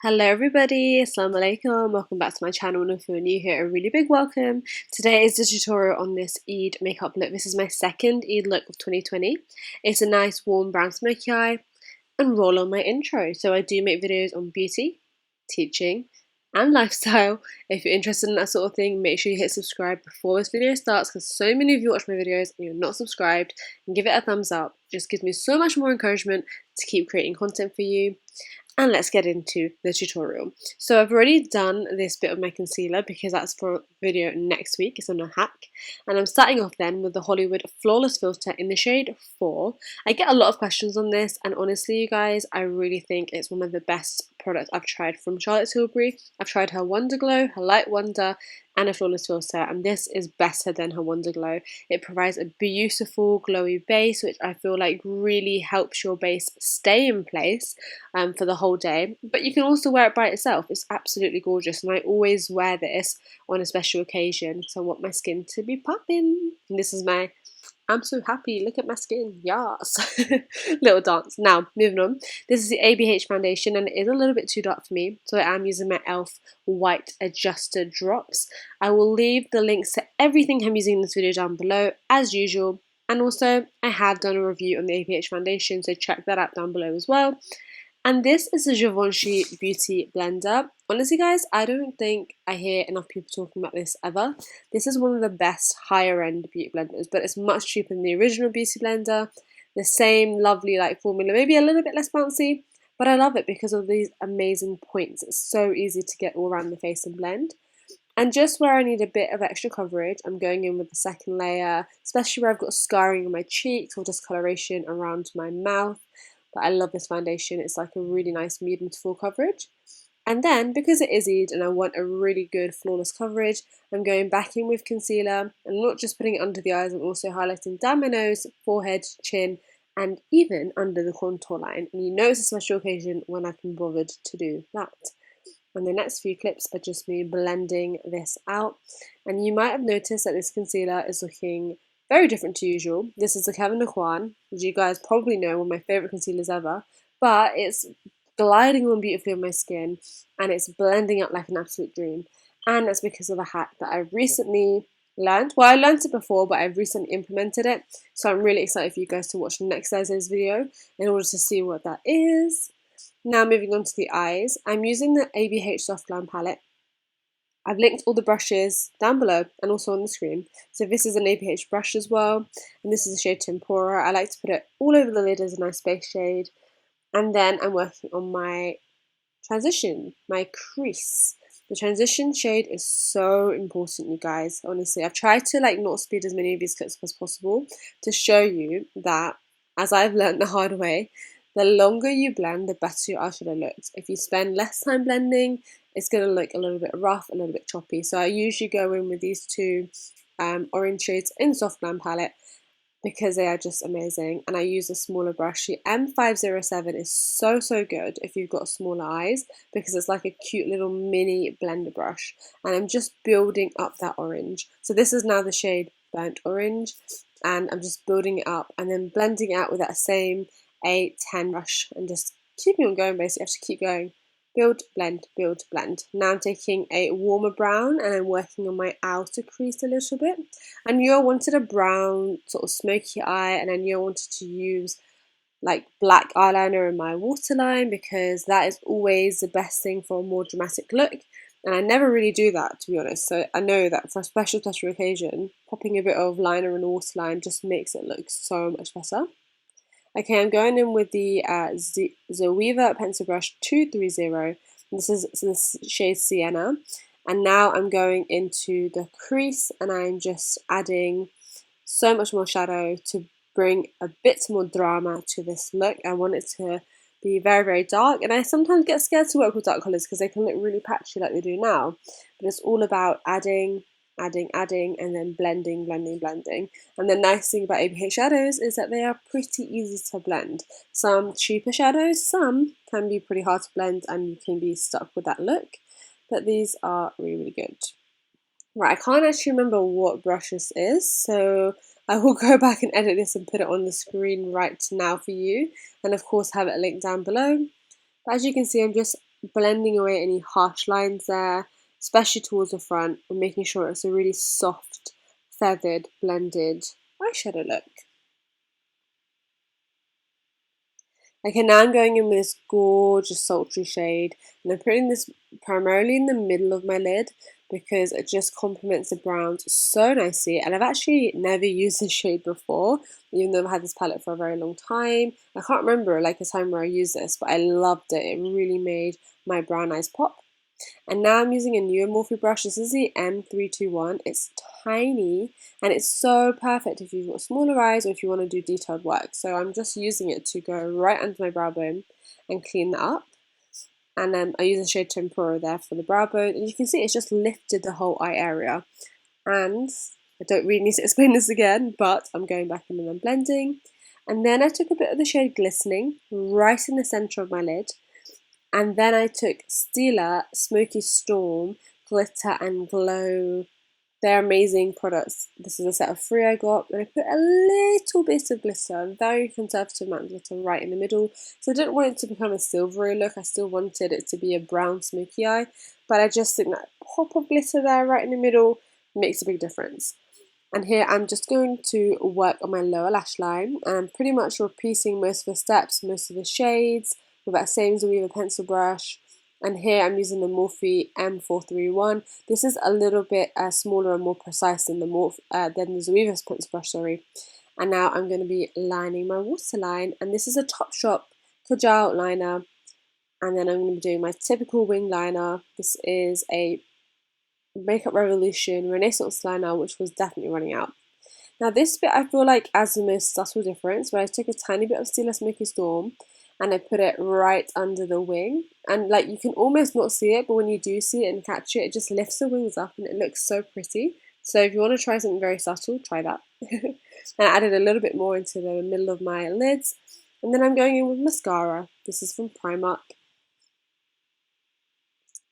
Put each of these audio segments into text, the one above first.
Hello everybody, assalamu alaikum, welcome back to my channel, and if you're new here, a really big welcome. Today is the tutorial on this Eid makeup look. This is my second Eid look of 2020. It's a nice warm brown smoky eye, and roll on my intro. So I do make videos on beauty, teaching, and lifestyle. If you're interested in that sort of thing, make sure you hit subscribe before this video starts, because so many of you watch my videos and you're not subscribed, and give it a thumbs up. It just gives me so much more encouragement to keep creating content for you. And let's get into the tutorial. So I've already done this bit of my concealer because that's for a video next week. It's on a hack. And I'm starting off then with the Hollywood Flawless Filter in the shade 4. I get a lot of questions on this, and honestly you guys, I really think it's one of the best products I've tried from Charlotte Tilbury. I've tried her Wonder Glow, her Light Wonder, and a Flawless Filter, and this is better than her Wonder Glow. It provides a beautiful glowy base, which I feel like really helps your base stay in place for the whole day, but you can also wear it by itself. It's absolutely gorgeous, and I always wear this on a special occasion because I want my skin to be popping. And this is my I'm so happy, look at my skin, yes. Little dance. Now, moving on. This is the ABH foundation, and it is a little bit too dark for me, so I am using my e.l.f. White Adjuster Drops. I will leave the links to everything I'm using in this video down below, as usual, and also I have done a review on the ABH foundation, so check that out down below as well. And this is a Givenchy Beauty Blender. Honestly guys, I don't think I hear enough people talking about this ever. This is one of the best higher end beauty blenders, but it's much cheaper than the original beauty blender. The same lovely like formula, maybe a little bit less bouncy, but I love it because of these amazing points. It's so easy to get all around the face and blend. And just where I need a bit of extra coverage, I'm going in with the second layer, especially where I've got scarring on my cheeks or discoloration around my mouth. But I love this foundation. It's like a really nice medium to full coverage. And then, because it is Eid and I want a really good flawless coverage, I'm going back in with concealer and not just putting it under the eyes, I'm also highlighting down my nose, forehead, chin, and even under the contour line. And you know it's a special occasion when I've been bothered to do that. And the next few clips are just me blending this out. And you might have noticed that this concealer is looking very different to usual. This is the Kevin Aucoin, as you guys probably know, one of my favourite concealers ever. But it's gliding on beautifully on my skin, and it's blending up like an absolute dream. And that's because of a hack that I recently learned. Well, I learned it before, but I've recently implemented it. So I'm really excited for you guys to watch the next Thursday's video in order to see what that is. Now moving on to the eyes, I'm using the ABH Soft Glam palette. I've linked all the brushes down below and also on the screen. So this is an ABH brush as well, and this is the shade Tempora. I like to put it all over the lid as a nice base shade. And then I'm working on my transition, my crease. The transition shade is so important, you guys. Honestly, I've tried to not speed as many of these clips as possible to show you that, as I've learned the hard way, the longer you blend, the better your eyeshadow looks. If you spend less time blending, it's going to look a little bit rough, a little bit choppy. So I usually go in with these two orange shades in the Soft Glam palette because they are just amazing. And I use a smaller brush. The M507 is so good if you've got smaller eyes, because it's like a cute little mini blender brush. And I'm just building up that orange. So this is now the shade Burnt Orange, and I'm just building it up and then blending it out with that same A10 brush and just keeping on going. Basically, I have to keep going. Build, blend, build, blend. Now I'm taking a warmer brown and I'm working on my outer crease a little bit. I knew I wanted a brown sort of smoky eye, and I knew I wanted to use like black eyeliner in my waterline because that is always the best thing for a more dramatic look. And I never really do that, to be honest. So I know that for a special occasion, popping a bit of liner in the waterline just makes it look so much better. Okay, I'm going in with the Zoeva Pencil Brush 230. This is the shade Sienna. And now I'm going into the crease and I'm just adding so much more shadow to bring a bit more drama to this look. I want it to be very dark, and I sometimes get scared to work with dark colours because they can look really patchy like they do now. But it's all about adding, and then blending. And the nice thing about ABH shadows is that they are pretty easy to blend. Some cheaper shadows, some can be pretty hard to blend and you can be stuck with that look, but these are really good. Right, I can't actually remember what brush this is, so I will go back and edit this and put it on the screen right now for you, and of course have it linked down below. But as you can see, I'm just blending away any harsh lines there, especially towards the front, and making sure it's a really soft, feathered, blended eyeshadow look. Okay, now I'm going in with this gorgeous sultry shade, and I'm putting this primarily in the middle of my lid because it just complements the browns so nicely. And I've actually never used this shade before, even though I've had this palette for a very long time. I can't remember like a time where I used this, but I loved it. It really made my brown eyes pop. And now I'm using a new Morphe brush. This is the M321. It's tiny and it's so perfect if you've got smaller eyes or if you want to do detailed work. So I'm just using it to go right under my brow bone and clean that up. And then I use the shade Tempura there for the brow bone. And you can see it's just lifted the whole eye area. And I don't really need to explain this again, but I'm going back in and I'm blending. And then I took a bit of the shade Glistening right in the centre of my lid. And then I took Stila Smoky Storm Glitter and Glow. They're amazing products. This is a set of 3 I got, and I put a little bit of glitter, a very conservative amount of glitter right in the middle. So I didn't want it to become a silvery look. I still wanted it to be a brown smoky eye, but I just think that pop of glitter there right in the middle makes a big difference. And here I'm just going to work on my lower lash line, and I'm pretty much repeating most of the steps, most of the shades, with that same Zoeva pencil brush. And here I'm using the Morphe M431. This is a little bit smaller and more precise than the Zoeva pencil brush, sorry. And now I'm going to be lining my waterline, and this is a Topshop Kajal liner. And then I'm going to be doing my typical wing liner. This is a Makeup Revolution Renaissance liner, which was definitely running out. Now this bit I feel like adds the most subtle difference, where I took a tiny bit of Stila Smoky Storm and I put it right under the wing, and like you can almost not see it, but when you do see it and catch it, it just lifts the wings up and it looks so pretty. So if you want to try something very subtle, try that. And I added a little bit more into the middle of my lids, and then I'm going in with mascara. This is from Primark.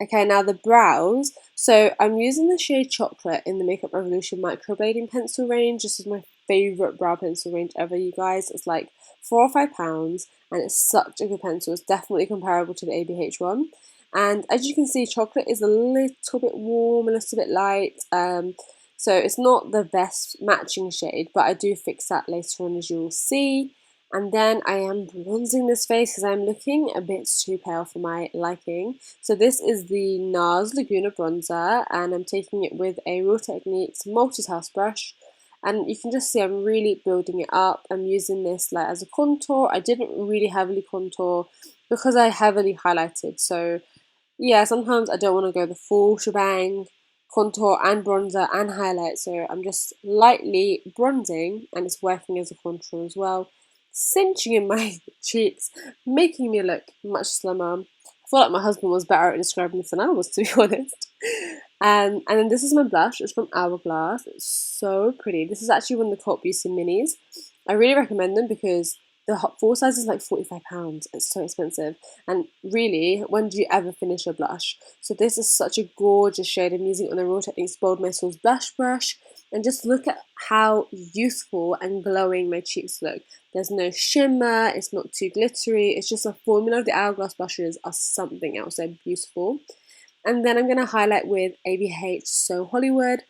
Okay, now the brows. So I'm using the shade Chocolate in the Makeup Revolution microblading pencil range. This is my favourite brow pencil range ever, you guys. It's like £4 or £5 and it's such a good pencil. It's definitely comparable to the ABH one. And as you can see, Chocolate is a little bit warm, a little bit light. So it's not the best matching shade, but I do fix that later on, as you will see. And then I am bronzing this face because I'm looking a bit too pale for my liking. So this is the NARS Laguna bronzer, and I'm taking it with a Real Techniques multitask brush. And you can just see I'm really building it up. I'm using this like as a contour. I didn't really heavily contour because I heavily highlighted. So yeah, sometimes I don't want to go the full shebang, contour and bronzer and highlight. So I'm just lightly bronzing and it's working as a contour as well, cinching in my cheeks, making me look much slimmer. I feel like my husband was better at describing this than I was, to be honest. And then this is my blush. It's from Hourglass. It's so pretty. This is actually one of the Cult Beauty minis. I really recommend them because the full size is like £45. It's so expensive. And really, when do you ever finish a blush? So this is such a gorgeous shade. I'm using it on the Real Techniques Bold Muscles blush brush. And just look at how youthful and glowing my cheeks look. There's no shimmer, it's not too glittery, it's just a formula of the Hourglass blushes are something else, they're beautiful. And then I'm going to highlight with ABH So Hollywood.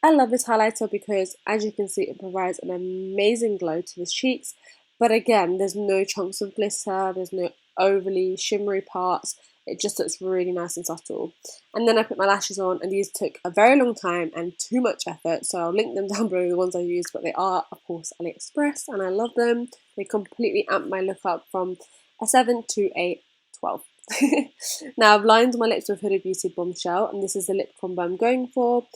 I love this highlighter because, as you can see, it provides an amazing glow to the cheeks. But again, there's no chunks of glitter, there's no overly shimmery parts. It just looks really nice and subtle. And then I put my lashes on, and these took a very long time and too much effort. So I'll link them down below, the ones I used, but they are, of course, AliExpress, and I love them. They completely amp my look up from a 7 to a 12. Now I've lined my lips with Huda Beauty Bombshell, and this is the lip combo I'm going for.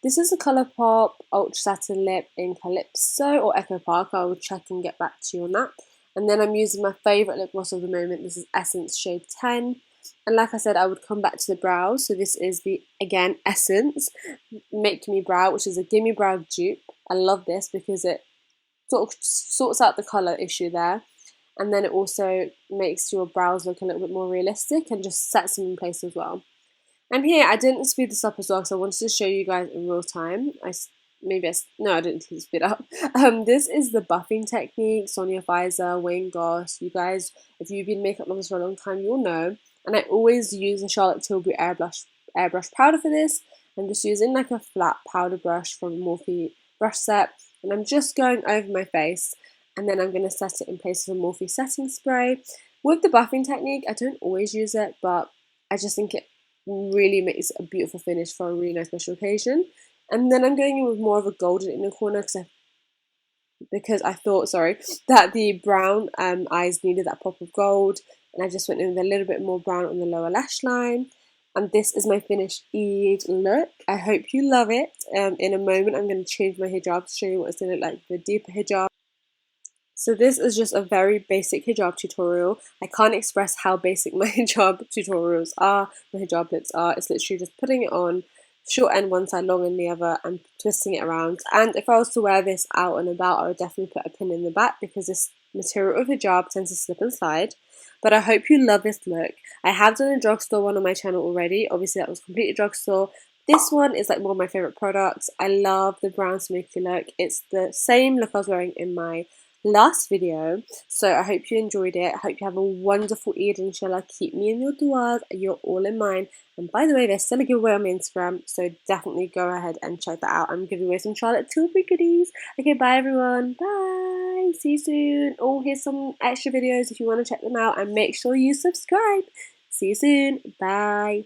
This is a Colourpop Ultra Satin Lip in Calypso or Echo Park. I will check and get back to you on that. And then I'm using my favourite lip gloss of the moment. This is Essence Shade 10. And like I said, I would come back to the brows. So this is the, again, Essence Make Me Brow, which is a Gimme Brow dupe. I love this because it sort of sorts out the colour issue there. And then it also makes your brows look a little bit more realistic and just sets them in place as well. And here, I didn't speed this up as well, so I wanted to show you guys in real time. I didn't speed up. This is the buffing technique, Sonia Pfizer, Wayne Goss. You guys, if you've been makeup lovers for a long time, you'll know. and I always use the Charlotte Tilbury airbrush powder for this. I'm just using like a flat powder brush from Morphe brush set, and I'm just going over my face, and then I'm going to set it in place with a Morphe setting spray. With the buffing technique, I don't always use it, but I just think it really makes a beautiful finish for a really nice special occasion. And then I'm going in with more of a golden inner corner because I thought, that the brown eyes needed that pop of gold, and I just went in with a little bit more brown on the lower lash line. And this is my finished Eid look. I hope you love it. In a moment, I'm going to change my hijab to show you what it's going to look like with a deeper hijab. So this is just a very basic hijab tutorial. I can't express how basic my hijab tutorials are, my hijab looks are. It's literally just putting it on, short end one side, long end the other, and twisting it around. And if I was to wear this out and about, I would definitely put a pin in the back because this material of hijab tends to slip and slide. But I hope you love this look. I have done a drugstore one on my channel already. Obviously that was completely drugstore. This one is like one of my favourite products. I love the brown smoky look. It's the same look I was wearing in my last video, so I hope you enjoyed it. I hope you have a wonderful Eid, inshallah. Keep me in your du'as, you're all in mine. And by the way, there's still a giveaway on my Instagram, so definitely go ahead and check that out. I'm giving away some Charlotte Tilbury goodies. Okay, bye everyone, bye, see you soon. Oh, here's some extra videos if you want to check them out, and make sure you subscribe. See you soon, bye.